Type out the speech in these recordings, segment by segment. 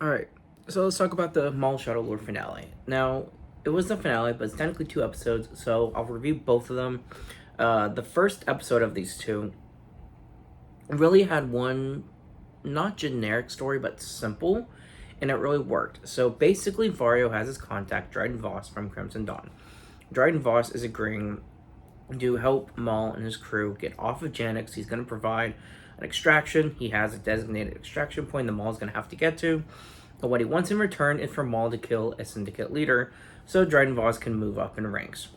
Alright, so let's talk about the Maul Shadow Lord finale. Now, it was the finale, but it's technically two episodes, so I'll review both of them. The first episode of these two really had one, not generic story, but simple, and it really worked. So basically, Vario has his contact, Dryden Voss from Crimson Dawn. Dryden Voss is agreeing to help Maul and his crew get off of Janix. He's going to provide an extraction. He has a designated extraction point that Maul's going to have to get to. But what he wants in return is for Maul to kill a syndicate leader so Dryden Voss can move up in ranks.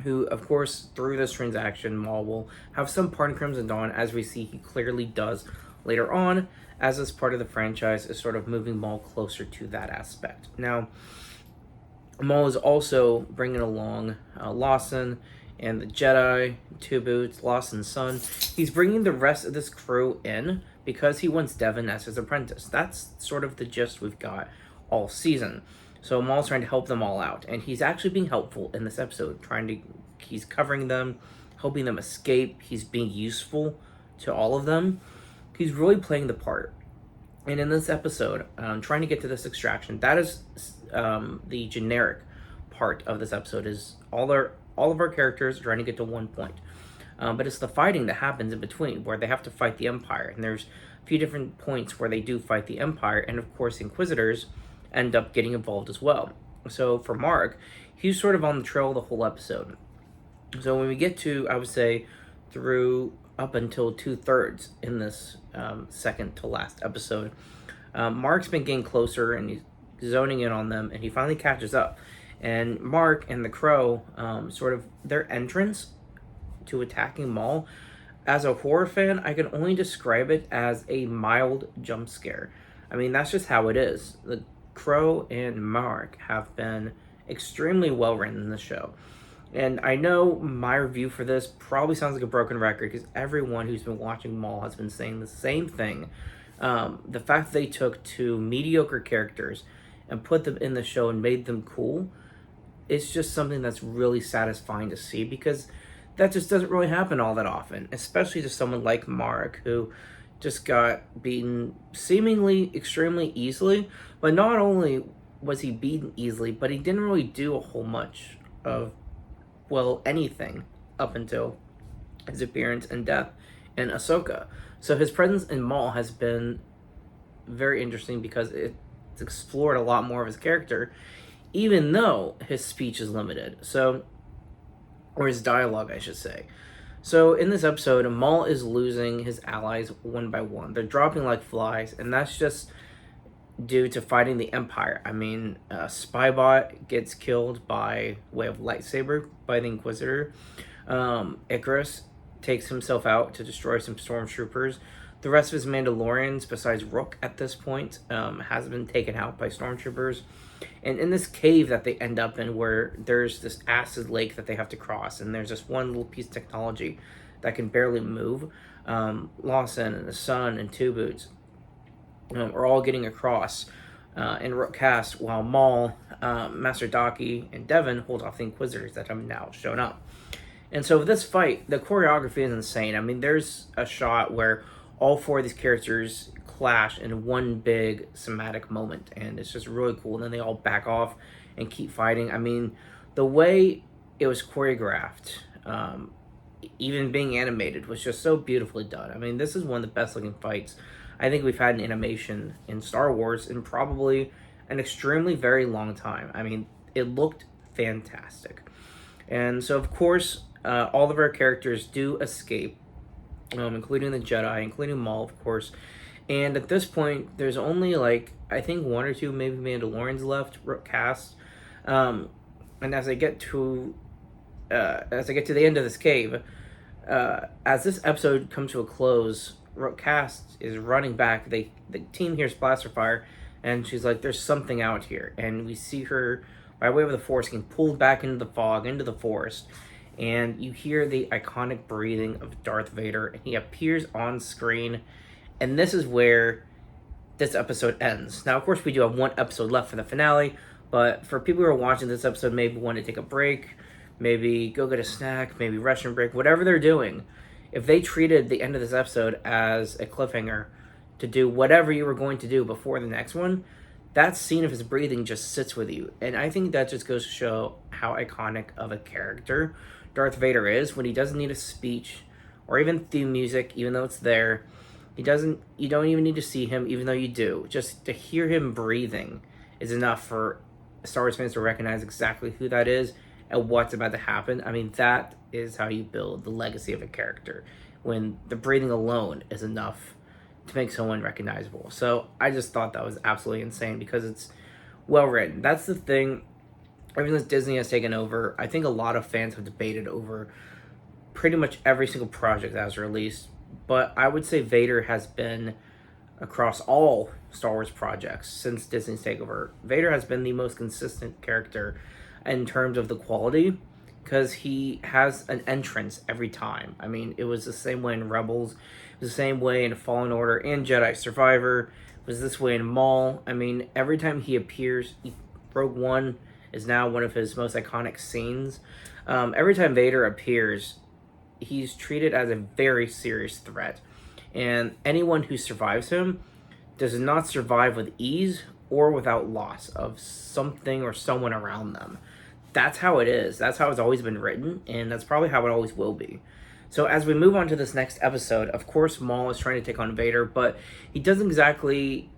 Who, of course, through this transaction, Maul will have some part in Crimson Dawn, as we see he clearly does later on, as this part of the franchise is sort of moving Maul closer to that aspect. Now, Maul is also bringing along Lawson and the Jedi, Two Boots, Lawson's son. He's bringing the rest of this crew in because he wants Devin as his apprentice. That's sort of the gist we've got all season. So Maul's trying to help them all out, and he's actually being helpful in this episode. He's covering them, helping them escape. He's being useful to all of them. He's really playing the part. And in this episode, trying to get to this extraction, that is the generic part of this episode. Is all of our characters trying to get to one point. But it's the fighting that happens in between, where they have to fight the Empire. And there's a few different points where they do fight the Empire, and of course, Inquisitors end up getting involved as well. So for Mark, he's sort of on the trail the whole episode. So when we get to, I would say, through up until 2/3 in this second to last episode, Mark's been getting closer and he's zoning in on them, and he finally catches up. And Mark and the Crow, sort of their entrance to attacking Maul, as a horror fan, I can only describe it as a mild jump scare. I mean, that's just how it is. The Crow and Mark have been extremely well written in the show. And I know my review for this probably sounds like a broken record because everyone who's been watching Maul has been saying the same thing. The fact that they took two mediocre characters and put them in the show and made them cool, it's just something that's really satisfying to see, because that just doesn't really happen all that often, especially to someone like Mark, who just got beaten seemingly extremely easily. But not only was he beaten easily, but he didn't really do a whole much of, well, anything up until his appearance and death in Ahsoka. So his presence in Maul has been very interesting because it's explored a lot more of his character, even though his speech is limited. So, or his dialogue, I should say. So in this episode, Maul is losing his allies one by one. They're dropping like flies, and that's just due to fighting the Empire. I mean, Spybot gets killed by way of lightsaber by the Inquisitor. Icarus takes himself out to destroy some stormtroopers. The rest of his Mandalorians, besides Rook at this point, has been taken out by stormtroopers. And in this cave that they end up in, where there's this acid lake that they have to cross, and there's this one little piece of technology that can barely move, Lawson and the Sun and Two Boots are all getting across in Rook Cast, while Maul, Master Daki, and Devin hold off the Inquisitors that have now shown up. And so with this fight, the choreography is insane. I mean, there's a shot where all four of these characters clash in one big cinematic moment, and it's just really cool. And then they all back off and keep fighting. I mean, the way it was choreographed, even being animated, was just so beautifully done. I mean, this is one of the best looking fights I think we've had in animation in Star Wars in probably an extremely very long time. I mean, it looked fantastic. And so, of course, all of our characters do escape, including the Jedi, including Maul, of course. And at this point, there's only like, I think, one or two maybe Mandalorians left cast. And as I get to the end of this cave, as this episode comes to a close, Cast is running back. The team hears blaster fire, and she's like, "There's something out here." And we see her, by way of the Force, getting pulled back into the fog, into the forest. And you hear the iconic breathing of Darth Vader, and he appears on screen. And this is where this episode ends. Now, of course, we do have one episode left for the finale, but for people who are watching this episode, maybe want to take a break, maybe go get a snack, maybe restroom break, whatever they're doing, if they treated the end of this episode as a cliffhanger to do whatever you were going to do before the next one, that scene of his breathing just sits with you. And I think that just goes to show how iconic of a character Darth Vader is when he doesn't need a speech or even theme music, even though it's there. You don't even need to see him, even though you do. Just to hear him breathing is enough for Star Wars fans to recognize exactly who that is and what's about to happen. I mean, that is how you build the legacy of a character, when the breathing alone is enough to make someone recognizable. So I just thought that was absolutely insane because it's well written. That's the thing. Ever since Disney has taken over, I think a lot of fans have debated over pretty much every single project that was released. But I would say Vader has been, across all Star Wars projects since Disney's takeover, Vader has been the most consistent character in terms of the quality, because he has an entrance every time. I mean, it was the same way in Rebels, it was the same way in Fallen Order and Jedi Survivor, it was this way in Maul. I mean, every time he appears, Rogue One is now one of his most iconic scenes. Every time Vader appears, he's treated as a very serious threat. And anyone who survives him does not survive with ease or without loss of something or someone around them. That's how it is. That's how it's always been written, and that's probably how it always will be. So as we move on to this next episode, of course Maul is trying to take on Vader, but he doesn't exactly...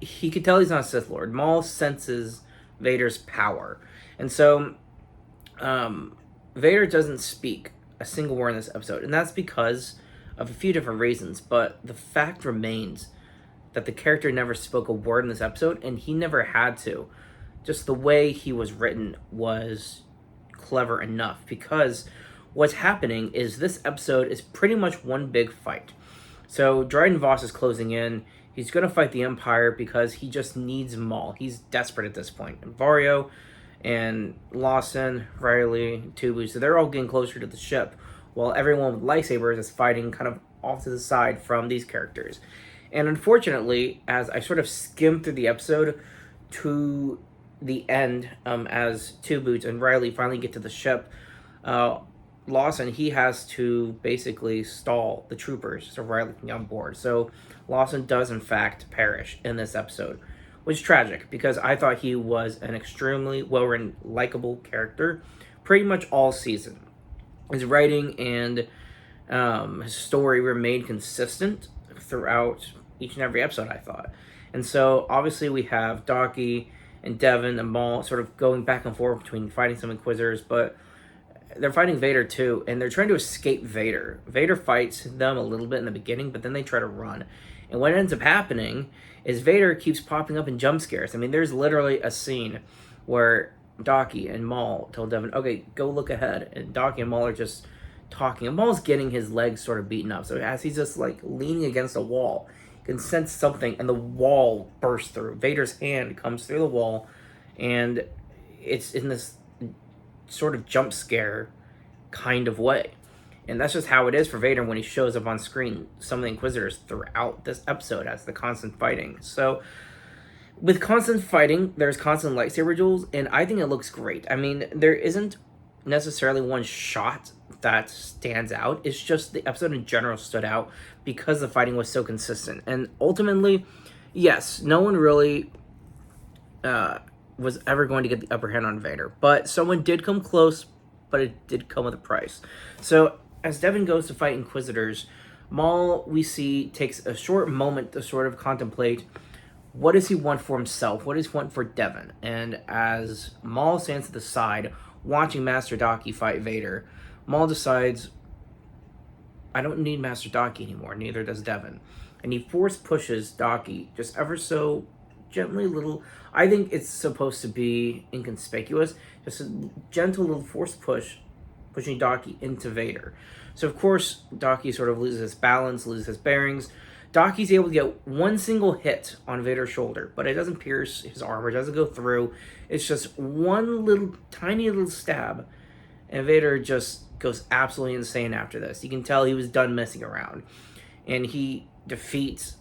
He could tell he's not a Sith Lord. Maul senses Vader's power. And so Vader doesn't speak a single word in this episode, and that's because of a few different reasons, but the fact remains that the character never spoke a word in this episode, and he never had to. Just the way he was written was clever enough, because what's happening is this episode is pretty much one big fight. So Dryden Voss is closing in. He's going to fight the Empire because he just needs Maul. He's desperate at this point. And Vario and Lawson, Riley, Tubu, so they're all getting closer to the ship, while everyone with lightsabers is fighting kind of off to the side from these characters. And unfortunately, as I sort of skimmed through the episode to the end, as Two Boots and Riley finally get to the ship, Lawson, he has to basically stall the troopers so Riley can get on board. So Lawson does in fact perish in this episode, which is tragic because I thought he was an extremely well-written, likable character pretty much all season. His writing and his story remained consistent throughout each and every episode, I thought. And so obviously we have Docky and Devin and Maul sort of going back and forth between fighting some Inquisitors, but they're fighting Vader too, and they're trying to escape Vader. Vader fights them a little bit in the beginning, but then they try to run. And what ends up happening is Vader keeps popping up in jump scares. I mean, there's literally a scene where Docky and Maul tell Devin, okay, go look ahead. And Docky and Maul are just talking. And Maul's getting his legs sort of beaten up. So as he's just like leaning against a wall, you can sense something, and the wall bursts through. Vader's hand comes through the wall, and it's in this sort of jump scare kind of way. And that's just how it is for Vader when he shows up on screen. Some of the Inquisitors throughout this episode as the constant fighting. So with constant fighting, there's constant lightsaber duels, and I think it looks great. I mean, there isn't necessarily one shot that stands out. It's just the episode in general stood out because the fighting was so consistent. And ultimately, yes, no one really was ever going to get the upper hand on Vader. But someone did come close, but it did come with a price. So as Devin goes to fight Inquisitors, Maul, we see, takes a short moment to sort of contemplate what does he want for himself? What does he want for Devin? And as Maul stands at the side, watching Master Docky fight Vader, Maul decides, I don't need Master Docky anymore, neither does Devin. And he force pushes Docky just ever so gently little. I think it's supposed to be inconspicuous, just a gentle little force push, pushing Docky into Vader. So of course, Docky sort of loses his balance, loses his bearings. Docky's able to get one single hit on Vader's shoulder, but it doesn't pierce his armor, it doesn't go through. It's just one little, tiny little stab, and Vader just goes absolutely insane after this. You can tell he was done messing around. And he defeats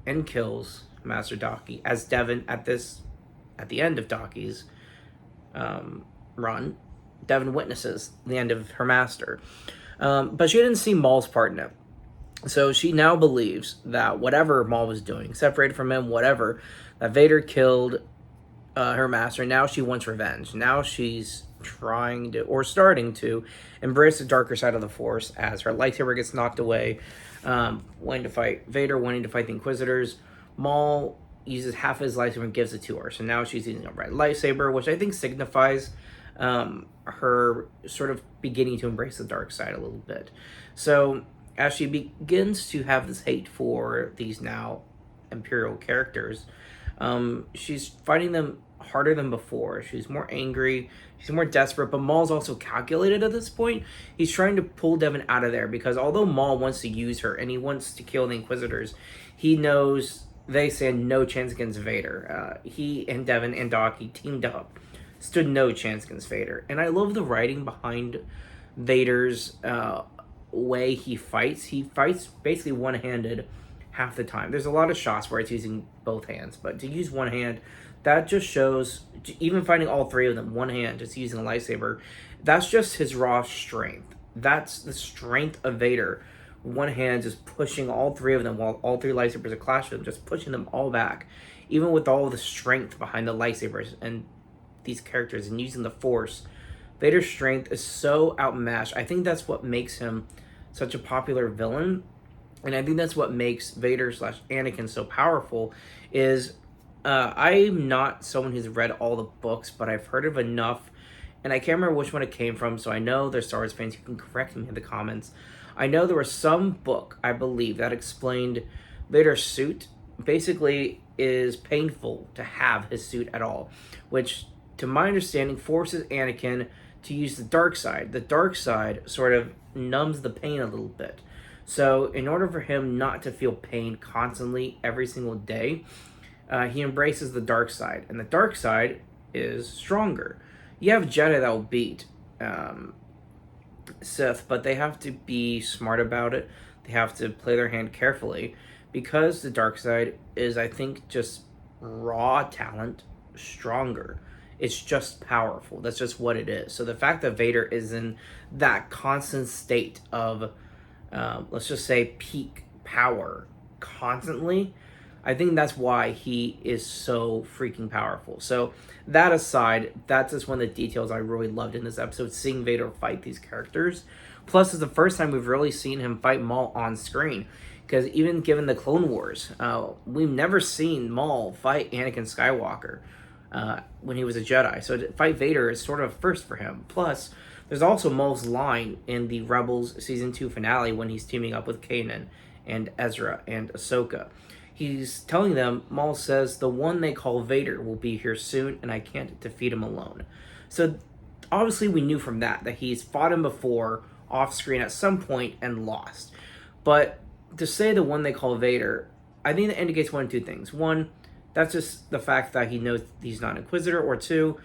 and kills Master Docky, as Devin, at the end of Docky's run, Devin witnesses the end of her master. But she didn't see Maul's part in it. So she now believes that whatever Maul was doing, separated from him, whatever, that Vader killed her master. Now she wants revenge. Now she's trying to, or starting to, embrace the darker side of the Force as her lightsaber gets knocked away, wanting to fight Vader, wanting to fight the Inquisitors. Maul uses half his lightsaber and gives it to her. So now she's using a red lightsaber, which I think signifies her sort of beginning to embrace the dark side a little bit. So as she begins to have this hate for these now Imperial characters, she's fighting them harder than before. She's more angry. She's more desperate. But Maul's also calculated at this point. He's trying to pull Devin out of there because although Maul wants to use her and he wants to kill the Inquisitors, he knows they stand no chance against Vader. He and Devin and Daki teamed up, stood no chance against Vader. And I love the writing behind Vader's way he fights. He fights basically one-handed half the time. There's a lot of shots where it's using both hands, but to use one hand, that just shows, even fighting all three of them one hand, just using a lightsaber, that's just his raw strength. That's the strength of Vader. One hand just pushing all three of them while all three lightsabers are clashing with them, just pushing them all back. Even with all the strength behind the lightsabers and these characters and using the Force, Vader's strength is so outmatched. I think that's what makes him such a popular villain. And I think that's what makes Vader / Anakin so powerful is I'm not someone who's read all the books, but I've heard of enough, and I can't remember which one it came from, so I know there's Star Wars fans who can correct me in the comments. I know there was some book, I believe, that explained Vader's suit basically is painful to have his suit at all, which, to my understanding, forces Anakin to use the dark side. The dark side sort of numbs the pain a little bit. So in order for him not to feel pain constantly every single day, he embraces the dark side. And the dark side is stronger. You have Jedi that will beat Sith, but they have to be smart about it. They have to play their hand carefully because the dark side is, I think, just raw talent stronger. It's just powerful. That's just what it is. So the fact that Vader is in that constant state of let's just say peak power constantly, I think that's why he is so freaking powerful. So that aside, that's just one of the details I really loved in this episode, seeing Vader fight these characters. Plus, it's the first time we've really seen him fight Maul on screen. Because even given the Clone Wars, we've never seen Maul fight Anakin Skywalker when he was a Jedi. So to fight Vader is sort of a first for him. Plus, there's also Maul's line in the Rebels Season 2 finale when he's teaming up with Kanan and Ezra and Ahsoka. He's telling them, Maul says, the one they call Vader will be here soon and I can't defeat him alone. So obviously we knew from that he's fought him before off screen at some point and lost. But to say the one they call Vader, I think that indicates one of two things. One, that's just the fact that he knows he's not an Inquisitor. Or two,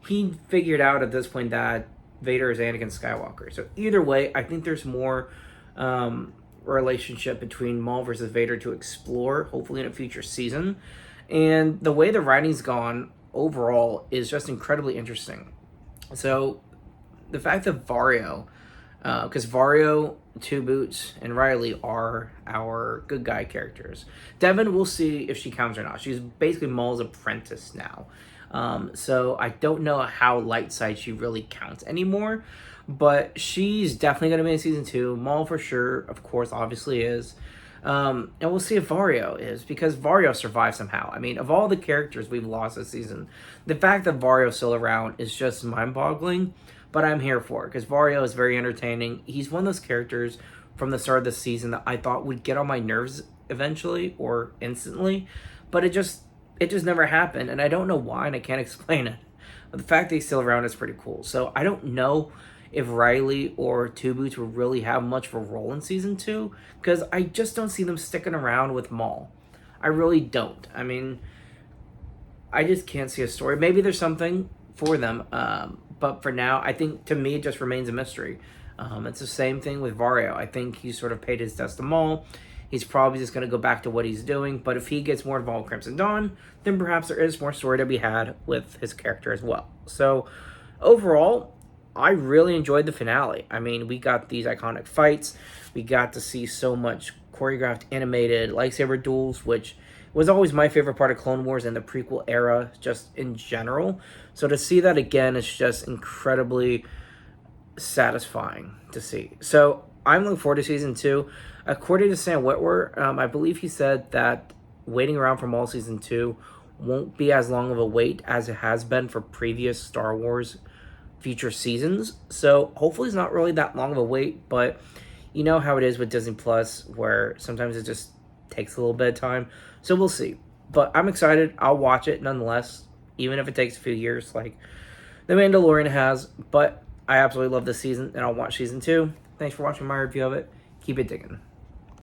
he figured out at this point that Vader is Anakin Skywalker. So either way, I think there's more relationship between Maul versus Vader to explore, hopefully in a future season. And the way the writing's gone overall is just incredibly interesting. So the fact that Vario, because Vario, Two Boots, and Riley are our good guy characters. Devin, we'll see if she counts or not. She's basically Maul's apprentice now. So I don't know how light side she counts anymore, but she's definitely going to be in season 2. Maul for sure, of course, obviously is. And we'll see if Vario is, because Vario survived somehow. I mean, of all the characters we've lost this season, the fact that Vario's still around is just mind-boggling, but I'm here for it, because Vario is very entertaining. He's one of those characters from the start of the season that I thought would get on my nerves eventually, or instantly, but it just never happened, and I don't know why, and I can't explain it. But the fact that he's still around is pretty cool. So I don't know if Riley or Two Boots will really have much of a role in season 2, because I just don't see them sticking around with Maul. I really don't. I mean, I just can't see a story. Maybe there's something for them, but for now, I think, to me, it just remains a mystery. It's the same thing with Vario. I think he sort of paid his debts to Maul. He's probably just going to go back to what he's doing. But if he gets more involved with Crimson Dawn, then perhaps there is more story to be had with his character as well. So overall, I really enjoyed the finale. I mean, we got these iconic fights. We got to see so much choreographed animated lightsaber duels, which was always my favorite part of Clone Wars and the prequel era, just in general. So to see that again is just incredibly satisfying to see. So I'm looking forward to season 2. According to Sam Witwer, I believe he said that waiting around for Maul season 2 won't be as long of a wait as it has been for previous Star Wars future seasons. So hopefully it's not really that long of a wait, but you know how it is with Disney Plus, where sometimes it just takes a little bit of time. So we'll see. But I'm excited. I'll watch it nonetheless, even if it takes a few years like The Mandalorian has. But I absolutely love this season, and I'll watch season 2. Thanks for watching my review of it. Keep it digging.